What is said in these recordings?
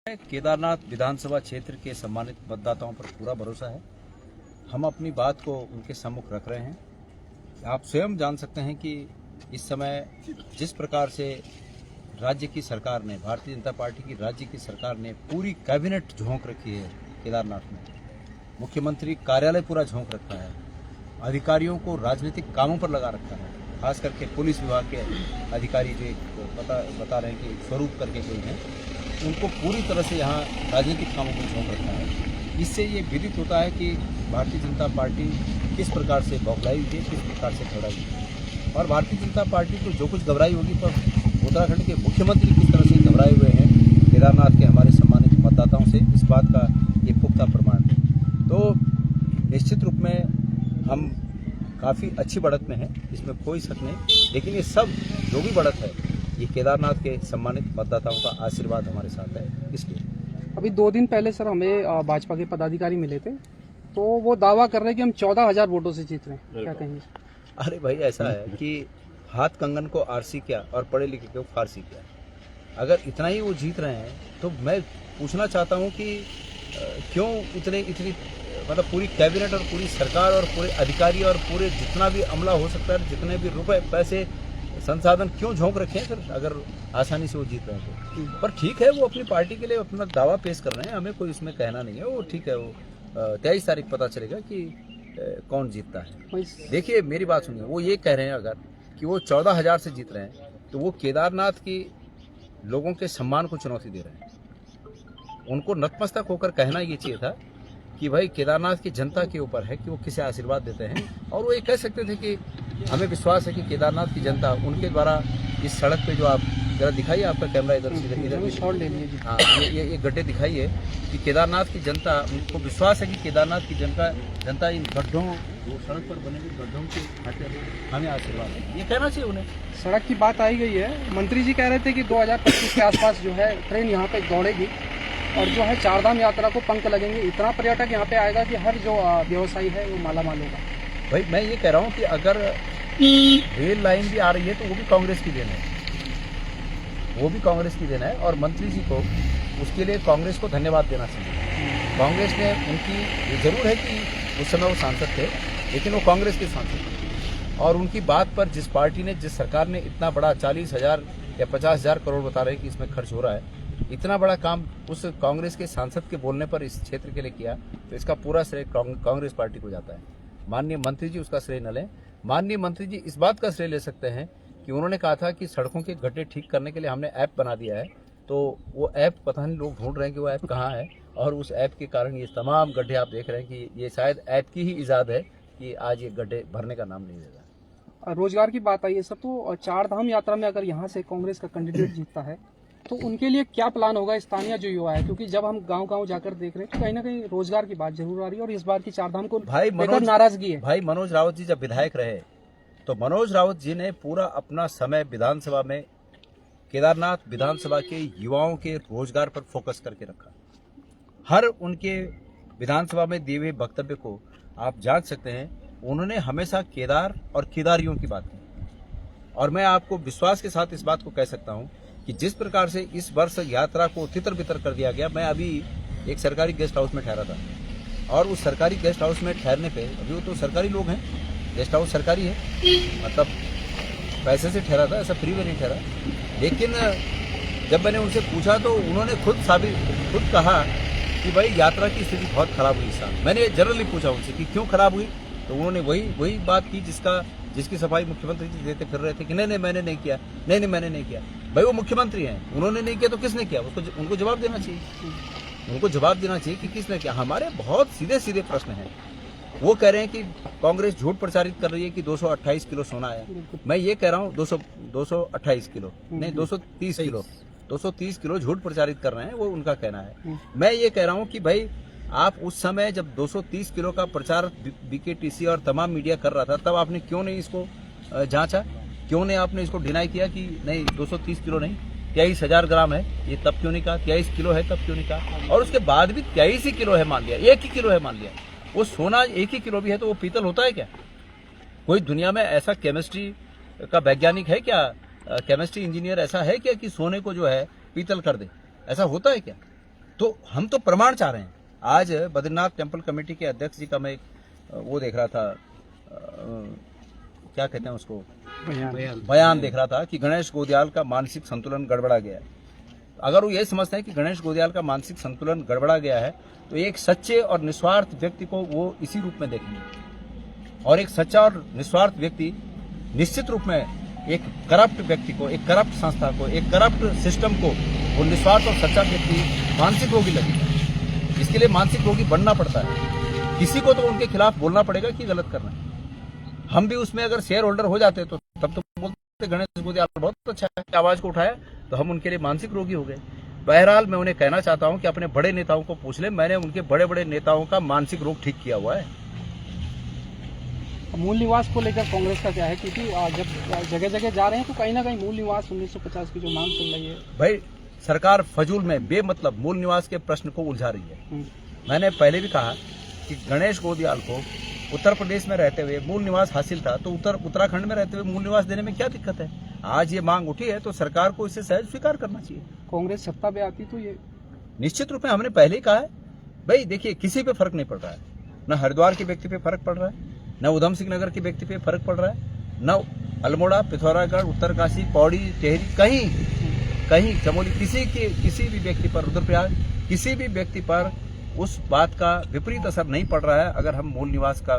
केदारनाथ विधानसभा क्षेत्र के सम्मानित मतदाताओं पर पूरा भरोसा है। हम अपनी बात को उनके सम्मुख रख रहे हैं। आप स्वयं जान सकते हैं कि इस समय जिस प्रकार से राज्य की सरकार ने, भारतीय जनता पार्टी की राज्य की सरकार ने पूरी कैबिनेट झोंक रखी है केदारनाथ में। मुख्यमंत्री कार्यालय पूरा झोंक रखा है। अधिकारियों को राजनीतिक कामों पर लगा रखा है। खास करके पुलिस विभाग के अधिकारी जो बता रहे हैं कि स्वरूप करके कोई हैं, उनको पूरी तरह से यहाँ राजनीतिक कामों को झोंक रखा है। इससे ये विदित होता है कि भारतीय जनता पार्टी किस प्रकार से बौखलाई हुई है, किस प्रकार से घबराई है। और भारतीय जनता पार्टी को जो कुछ घबराई होगी, पर उत्तराखंड के मुख्यमंत्री किस तरह से घबराए हुए हैं केदारनाथ के हमारे सम्मानित मतदाताओं से, इस बात का ये पुख्ता प्रमाण है। तो निश्चित रूप में हम काफ़ी अच्छी बढ़त में हैं, इसमें कोई शक नहीं। लेकिन ये सब जो भी बढ़त है, ये केदारनाथ के सम्मानित मतदाताओं का आशीर्वाद हमारे साथ है। इसलिए अभी 2 दिन पहले सर हमें भाजपा के पदाधिकारी मिले थे, तो वो दावा कर रहे हैं कि हम 14,000 वोटों से जीत रहे हैं। क्या कहेंगे? अरे भाई, ऐसा है कि हाथ कंगन को आरसी क्या और पढ़े लिखे को फारसी क्या। अगर इतना ही वो जीत रहे हैं तो मैं पूछना चाहता हूँ कि क्यों इतनी मतलब पूरी कैबिनेट और पूरी सरकार और पूरे अधिकारी और पूरे जितना भी अमला हो सकता है, जितने भी रुपए पैसे संसाधन क्यों झोंक रखे हैं सर, अगर आसानी से वो जीत रहे हैं तो। पर ठीक है, वो अपनी पार्टी के लिए अपना दावा पेश कर रहे हैं, हमें कोई इसमें कहना नहीं है। वो ठीक है, वो 23 तारीख पता चलेगा कि कौन जीतता है। देखिए मेरी बात सुनिए, वो ये कह रहे हैं अगर कि वो 14,000 से जीत रहे हैं, तो वो केदारनाथ की लोगों के सम्मान को चुनौती दे रहे हैं। उनको नतमस्तक होकर कहना ये चाहिए था कि भाई केदारनाथ की जनता के ऊपर है कि वो किसे आशीर्वाद देते हैं। और वो ये कह सकते थे कि हमें विश्वास है कि केदारनाथ की जनता उनके द्वारा इस सड़क पे जो आप जरा दिखाइए, आपका कैमरा इधर शॉट ले लीजिए। हाँ, ये गड्ढे दिखाइए कि केदारनाथ की जनता, उनको विश्वास है कि केदारनाथ की जनता इन गड्ढों, वो सड़क पर बने हुए गड्ढों के खातिर हमें आशीर्वाद है, ये कहना चाहिए उन्हें। सड़क की बात आई गई है, मंत्री जी कह रहे थे कि 2025 के आसपास जो है ट्रेन यहाँ पे दौड़ेगी और जो है चारधाम यात्रा को पंख लगेंगे। इतना पर्यटक यहाँ पे आएगा कि हर जो व्यवसायी है वो मालामाल होगा। भाई मैं ये कह रहा हूँ कि अगर रेल लाइन भी आ रही है तो वो भी कांग्रेस की देन है, वो भी कांग्रेस की देन है। और मंत्री जी को उसके लिए कांग्रेस को धन्यवाद देना चाहिए। कांग्रेस ने उनकी, ये जरूर है कि उस समय वो सांसद थे, लेकिन वो कांग्रेस के सांसद थे। और उनकी बात पर जिस पार्टी ने, जिस सरकार ने इतना बड़ा 40,000 या 50,000 करोड़ बता रहे हैं कि इसमें खर्च हो रहा है, इतना बड़ा काम उस कांग्रेस के सांसद के बोलने पर इस क्षेत्र के लिए किया, तो इसका पूरा श्रेय कांग्रेस पार्टी को जाता है। माननीय मंत्री जी उसका श्रेय न लें। माननीय मंत्री जी इस बात का श्रेय ले सकते हैं कि उन्होंने कहा था कि सड़कों के गड्ढे ठीक करने के लिए हमने ऐप बना दिया है। तो वो ऐप पता नहीं, लोग ढूंढ रहे हैं कि वो ऐप कहाँ है, और उस ऐप के कारण ये तमाम गड्ढे आप देख रहे हैं कि ये शायद ऐप की ही इजाद है कि आज ये गड्ढे भरने का नाम नहीं लेगा। रोजगार की बात आई है सर, तो चारधाम यात्रा में अगर यहाँ से कांग्रेस का कैंडिडेट जीतता है तो उनके लिए क्या प्लान होगा स्थानीय जो युवा है? क्योंकि जब हम गांव-गांव जाकर देख रहे हैं तो कहीं ना कहीं रोजगार की बात जरूर आ रही है और इस बार की चारधाम को लेकर नाराजगी है। भाई मनोज रावत जी जब विधायक रहे तो मनोज रावत जी ने पूरा अपना समय विधानसभा में केदारनाथ विधानसभा के युवाओं के रोजगार पर फोकस करके रखा। हर उनके विधानसभा में दिए हुए वक्तव्य को आप जांच सकते हैं, उन्होंने हमेशा केदार और केदारियों की बात की। और मैं आपको विश्वास के साथ इस बात को कह सकता हूं कि जिस प्रकार से इस वर्ष यात्रा को तितर बितर कर दिया गया, मैं अभी एक सरकारी गेस्ट हाउस में ठहरा था, और उस सरकारी गेस्ट हाउस में ठहरने पे, अभी वो तो सरकारी लोग हैं, गेस्ट हाउस सरकारी है, मतलब पैसे से ठहरा था, ऐसा फ्री में नहीं ठहरा। लेकिन जब मैंने उनसे पूछा तो उन्होंने खुद कहा कि भाई यात्रा की स्थिति बहुत खराब हुई इस साल। मैंने जनरली पूछा उनसे कि क्यों खराब हुई, तो उन्होंने वही बात की जिसकी सफाई मुख्यमंत्री जी देते फिर रहे थे कि नहीं मैंने नहीं किया, नहीं मैंने नहीं किया। भाई वो मुख्यमंत्री हैं, उन्होंने नहीं किया तो किसने किया? उनको जवाब देना चाहिए, उनको जवाब देना चाहिए कि किसने किया। हमारे बहुत सीधे प्रश्न हैं। वो कह रहे हैं कि कांग्रेस झूठ प्रचारित कर रही है कि 228 किलो सोना है। मैं ये कह रहा हूँ 228 किलो नहीं, 230 किलो 230 किलो झूठ प्रचारित कर रहे हैं, वो उनका कहना है। मैं ये कह रहा हूँ कि भाई आप उस समय जब 230 किलो का प्रचार बीकेटीसी और तमाम मीडिया कर रहा था, तब आपने क्यों नहीं इसको जांचा? क्यों नहीं आपने इसको डिनाई किया कि नहीं 230 किलो नहीं 23,000 ग्राम है, ये तब क्यों नहीं कहा? 23 किलो है तब क्यों नहीं कहा? और उसके बाद भी 23 ही किलो है मान लिया, 1 ही किलो है मान लिया। वो सोना 1 ही किलो भी है तो वो पीतल होता है क्या? कोई दुनिया में ऐसा केमिस्ट्री का वैज्ञानिक है क्या, केमिस्ट्री इंजीनियर ऐसा है क्या कि सोने को जो है पीतल कर दे? ऐसा होता है क्या? तो हम तो प्रमाण चाह रहे हैं। आज बद्रीनाथ टेम्पल कमेटी के अध्यक्ष जी का मैं वो देख रहा था, क्या कहते हैं उसको, बयान देख रहा था कि गणेश गोदियाल का मानसिक संतुलन गड़बड़ा गया है। अगर वो ये समझते हैं कि गणेश गोदियाल का मानसिक संतुलन गड़बड़ा गया है तो एक सच्चे और निस्वार्थ व्यक्ति को वो इसी रूप में देखेंगे, और एक सच्चा और निस्वार्थ व्यक्ति निश्चित रूप में एक करप्ट व्यक्ति को, एक करप्ट संस्था को, एक करप्ट सिस्टम को वो निस्वार्थ और सच्चा व्यक्ति मानसिक रोगी लगेगा। इसके लिए मानसिक रोगी बनना पड़ता है। किसी को तो उनके खिलाफ बोलना पड़ेगा कि गलत करना है। हम भी उसमें अगर शेयर होल्डर हो जाते तो तब तो बोलते गणेश गोदियाल बहुत अच्छा है, आवाज को उठाया, तो हम उनके लिए मानसिक रोगी हो गए। बहरहाल मैं उन्हें कहना चाहता हूं कि अपने बड़े नेताओं को पूछ ले, मैंने उनके बड़े बड़े नेताओं का मानसिक रोग ठीक किया हुआ है। मूल निवास को लेकर कांग्रेस का क्या है, क्योंकि जब जगह जगह जा रहे हैं तो कहीं ना कहीं मूल निवास 1950 की जो मांग चल रही है। भाई सरकार फजूल में बेमतलब मूल निवास के प्रश्न को उलझा रही है। मैंने पहले भी कहा कि गणेश गोदियाल को उत्तर प्रदेश में रहते हुए मूल निवास हासिल था, तो उत्तराखंड में रहते हुए मूल निवास देने में क्या दिक्कत है। आज ये मांग उठी है तो सरकार को इसे सहज स्वीकार करना चाहिए। कांग्रेस सत्ता पे आती तो ये निश्चित रूप में, हमने पहले ही कहा है भाई, देखिए किसी पे फर्क नहीं पड़ रहा है, न हरिद्वार के व्यक्ति पे फर्क पड़ रहा है, न उधम सिंह नगर के व्यक्ति पे फर्क पड़ रहा है, न अल्मोड़ा, पिथौरागढ़, उत्तरकाशी, पौड़ी, टेहरी, कहीं चमोली, किसी भी व्यक्ति पर, रुद्रप्रयाग, किसी भी व्यक्ति पर उस बात का विपरीत असर नहीं पड़ रहा है। अगर हम मूल निवास का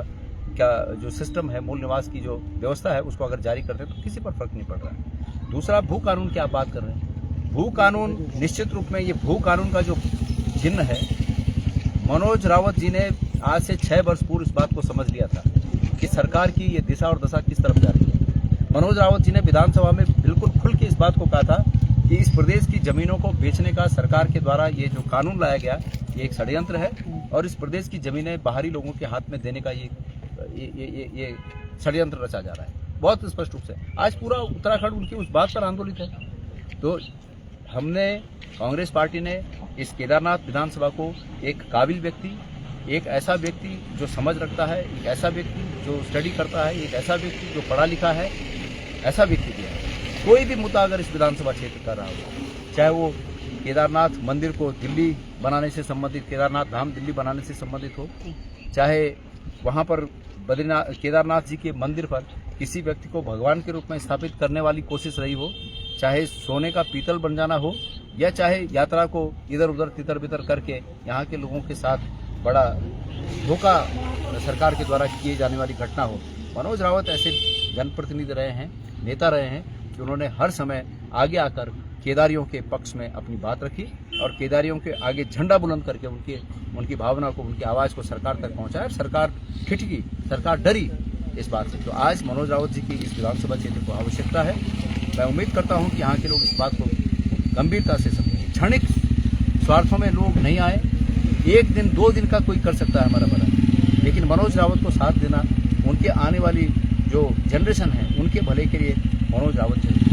क्या जो सिस्टम है, मूल निवास की जो व्यवस्था है, उसको अगर जारी करते हैं तो किसी पर फर्क नहीं पड़ रहा है। दूसरा, भू कानून की आप बात कर रहे हैं। भू कानून निश्चित रूप में, ये भू कानून का जो चिन्ह है, मनोज रावत जी ने आज से 6 वर्ष पूर्व इस बात को समझ लिया था कि सरकार की ये दिशा और दशा किस तरफ जा रही है। मनोज रावत जी ने विधानसभा में बिल्कुल खुल के इस बात को कहा था कि इस प्रदेश की जमीनों को बेचने का सरकार के द्वारा ये जो कानून लाया गया, ये एक षड्यंत्र है, और इस प्रदेश की जमीनें बाहरी लोगों के हाथ में देने का ये षड्यंत्र रचा जा रहा है, बहुत स्पष्ट रूप से। आज पूरा उत्तराखंड उनकी उस बात पर आंदोलित है। तो हमने, कांग्रेस पार्टी ने इस केदारनाथ विधानसभा को एक काबिल व्यक्ति, एक ऐसा व्यक्ति जो समझ रखता है, एक ऐसा व्यक्ति जो स्टडी करता है, एक ऐसा व्यक्ति जो पढ़ा लिखा है, ऐसा व्यक्ति दिया है। कोई भी मुद्दा अगर इस विधानसभा क्षेत्र कर रहा हो, चाहे वो केदारनाथ मंदिर को दिल्ली बनाने से संबंधित, केदारनाथ धाम दिल्ली बनाने से संबंधित हो, चाहे वहाँ पर केदारनाथ जी के मंदिर पर किसी व्यक्ति को भगवान के रूप में स्थापित करने वाली कोशिश रही हो, चाहे सोने का पीतल बन जाना हो, या चाहे यात्रा को इधर उधर तितर बितर करके यहाँ के लोगों के साथ बड़ा धोखा सरकार के द्वारा किए जाने वाली घटना हो, मनोज रावत ऐसे जनप्रतिनिधि रहे हैं, नेता रहे हैं कि उन्होंने हर समय आगे आकर केदारियों के पक्ष में अपनी बात रखी और केदारियों के आगे झंडा बुलंद करके उनकी भावना को, उनकी आवाज़ को सरकार तक पहुंचाया। सरकार ठिठकी, सरकार डरी इस बात से। तो आज मनोज रावत जी की इस विधानसभा क्षेत्र को आवश्यकता है। मैं उम्मीद करता हूं कि यहाँ के लोग इस बात को गंभीरता से समझेंगे। क्षणिक स्वार्थों में लोग नहीं आए, 1 दिन 2 दिन का कोई कर सकता है हमारा भला, लेकिन मनोज रावत को साथ देना, उनके आने वाली जो जनरेशन है उनके भले के लिए मनोज रावत जरूरी है।